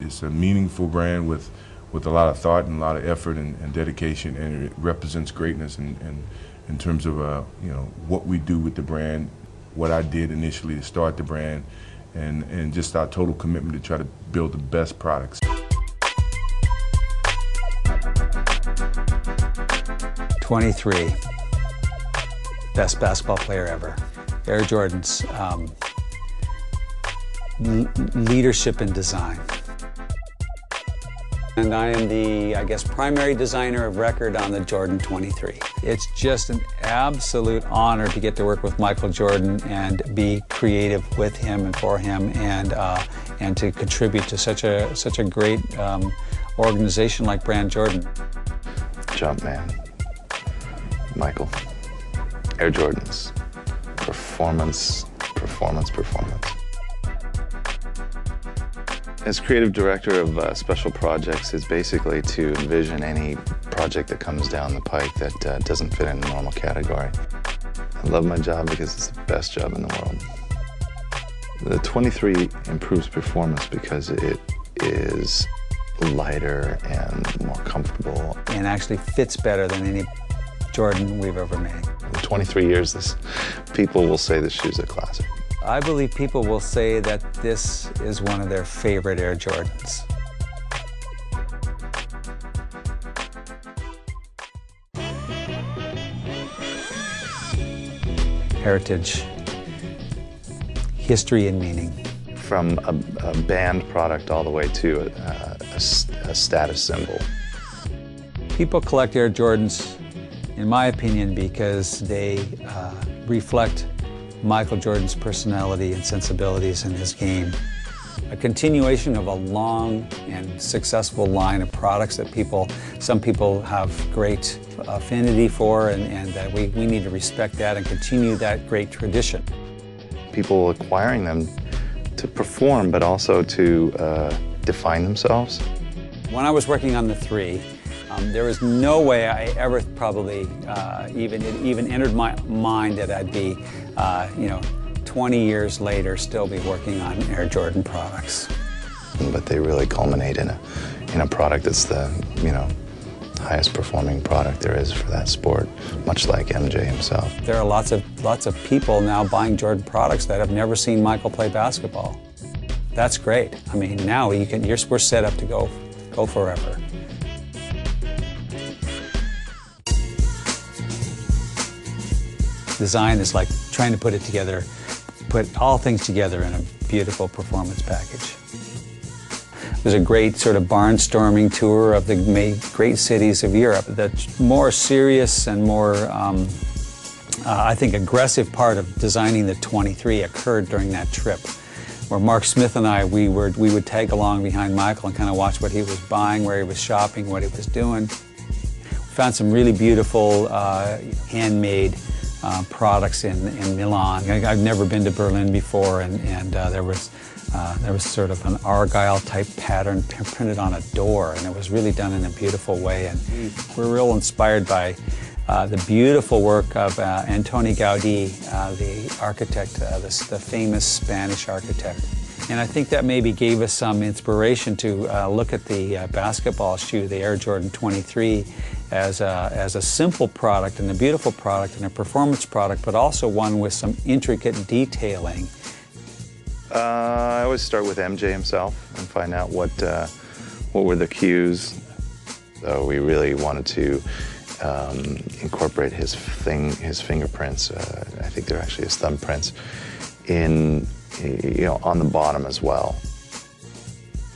It's a meaningful brand with a lot of thought and a lot of effort and dedication, and it represents greatness in terms of you know, what we do with the brand, what I did initially to start the brand, and just our total commitment to try to build the best products. 23, best basketball player ever. Air Jordans, leadership in design. And I am the, I guess, primary designer of record on the Jordan 23. It's just an absolute honor to get to work with Michael Jordan and be creative with him and for him, and to contribute to such a great organization like Brand Jordan. Jumpman, Michael, Air Jordans, performance, performance, performance. As creative director of special projects is basically to envision any project that comes down the pike that doesn't fit in a normal category. I love my job because it's the best job in the world. The 23 improves performance because it is lighter and more comfortable. And actually fits better than any Jordan we've ever made. In 23 years, people will say this shoe's a classic. I believe people will say that this is one of their favorite Air Jordans. Heritage, history and meaning. From a band product all the way to a status symbol. People collect Air Jordans, in my opinion, because they reflect Michael Jordan's personality and sensibilities in his game. A continuation of a long and successful line of products that some people have great affinity for, and that we need to respect that and continue that great tradition. People acquiring them to perform, but also to define themselves. When I was working on the 3, there was no way I ever probably even entered my mind that I'd be, 20 years later, still be working on Air Jordan products. But they really culminate in a product that's the, highest performing product there is for that sport, much like MJ himself. There are lots of people now buying Jordan products that have never seen Michael play basketball. That's great. I mean, now we're set up to go forever. Design is like trying to put all things together in a beautiful performance package. There's a great sort of barnstorming tour of the great cities of Europe. The more serious and more, I think, aggressive part of designing the 23 occurred during that trip, where Mark Smith and I, we would tag along behind Michael and kind of watch what he was buying, where he was shopping, what he was doing. We found some really beautiful handmade products in Milan. I've never been to Berlin before, and there was sort of an Argyle type pattern printed on a door, and it was really done in a beautiful way. And we're real inspired by the beautiful work of Antoni Gaudí, the architect, the famous Spanish architect. And I think that maybe gave us some inspiration to look at the basketball shoe, the Air Jordan 23, as a simple product and a beautiful product and a performance product, but also one with some intricate detailing. I always start with MJ himself and find out what were the cues. So we really wanted to incorporate his fingerprints. I think they're actually his thumbprints on the bottom as well.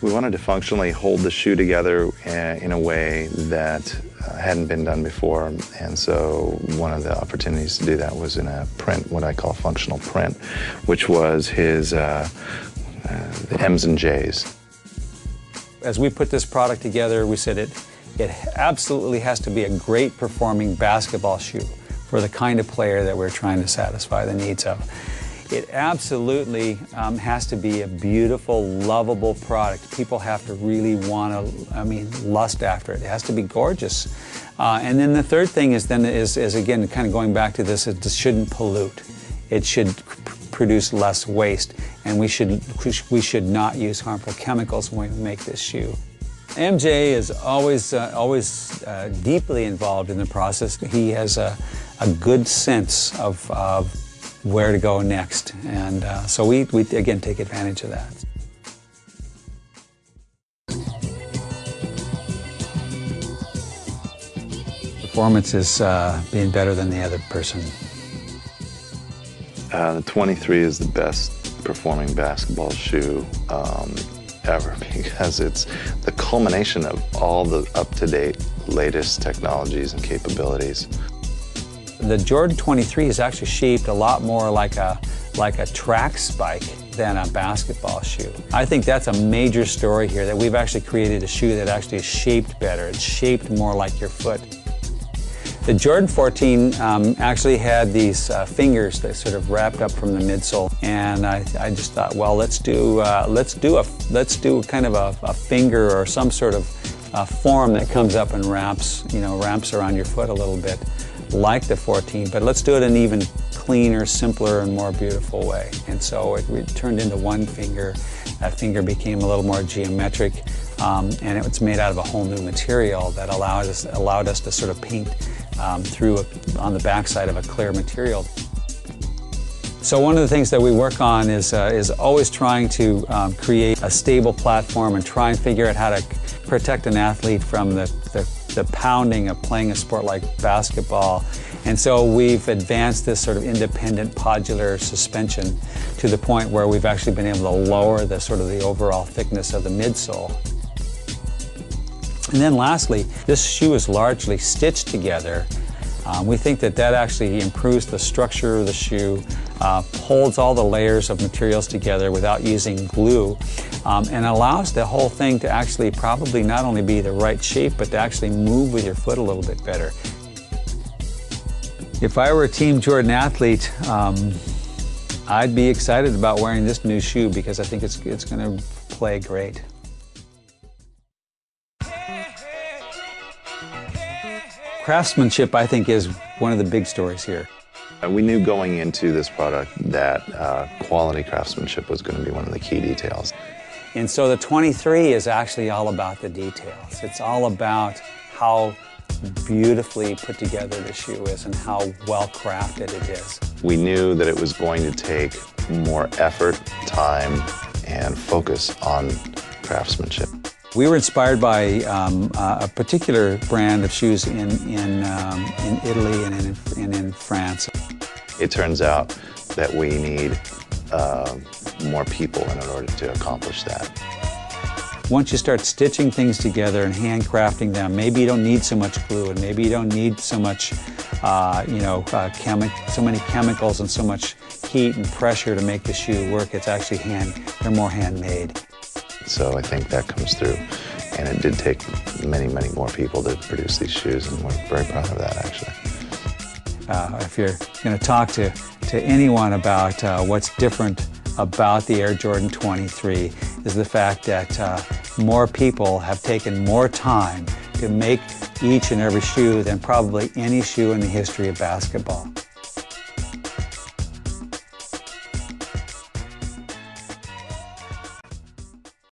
We wanted to functionally hold the shoe together in a way that hadn't been done before, and so one of the opportunities to do that was in a print, what I call functional print, which was his the M's and J's. As we put this product together, we said it absolutely has to be a great performing basketball shoe for the kind of player that we're trying to satisfy the needs of. It absolutely has to be a beautiful, lovable product. People have to really want to, lust after it. It has to be gorgeous. And then the third thing is again, kind of going back to this, it shouldn't pollute. It should produce less waste, and we should not use harmful chemicals when we make this shoe. MJ is always deeply involved in the process. He has a good sense of where to go next, and so we again take advantage of that. Performance is being better than the other person. The 23 is the best performing basketball shoe ever, because it's the culmination of all the up-to-date latest technologies and capabilities. The Jordan 23 is actually shaped a lot more like a track spike than a basketball shoe. I think that's a major story here, that we've actually created a shoe that actually is shaped better. It's shaped more like your foot. The Jordan 14 actually had these fingers that sort of wrapped up from the midsole, and I just thought, well, let's do kind of a finger or some sort of form that comes up and wraps around your foot a little bit, like the 14, but let's do it in an even cleaner, simpler, and more beautiful way. And so it turned into one finger. That finger became a little more geometric, and it was made out of a whole new material that allowed us to sort of paint on the backside of a clear material. So one of the things that we work on is always trying to create a stable platform and try and figure out how to protect an athlete from the pounding of playing a sport like basketball. And so we've advanced this sort of independent podular suspension to the point where we've actually been able to lower the overall thickness of the midsole. And then lastly, this shoe is largely stitched together. We think that actually improves the structure of the shoe, holds all the layers of materials together without using glue, and allows the whole thing to actually probably not only be the right shape, but to actually move with your foot a little bit better. If I were a Team Jordan athlete, I'd be excited about wearing this new shoe because I think it's going to play great. Craftsmanship, I think, is one of the big stories here. We knew going into this product that quality craftsmanship was going to be one of the key details. And so the 23 is actually all about the details. It's all about how beautifully put together the shoe is and how well crafted it is. We knew that it was going to take more effort, time, and focus on craftsmanship. We were inspired by a particular brand of shoes in Italy and in France. It turns out that we need more people in order to accomplish that. Once you start stitching things together and handcrafting them, maybe you don't need so much glue, and maybe you don't need so much, so many chemicals and so much heat and pressure to make the shoe work. It's actually they're more handmade. So I think that comes through, and it did take many, many more people to produce these shoes, and we're very proud of that, actually. If you're going to talk to anyone about what's different about the Air Jordan 23, is the fact that more people have taken more time to make each and every shoe than probably any shoe in the history of basketball.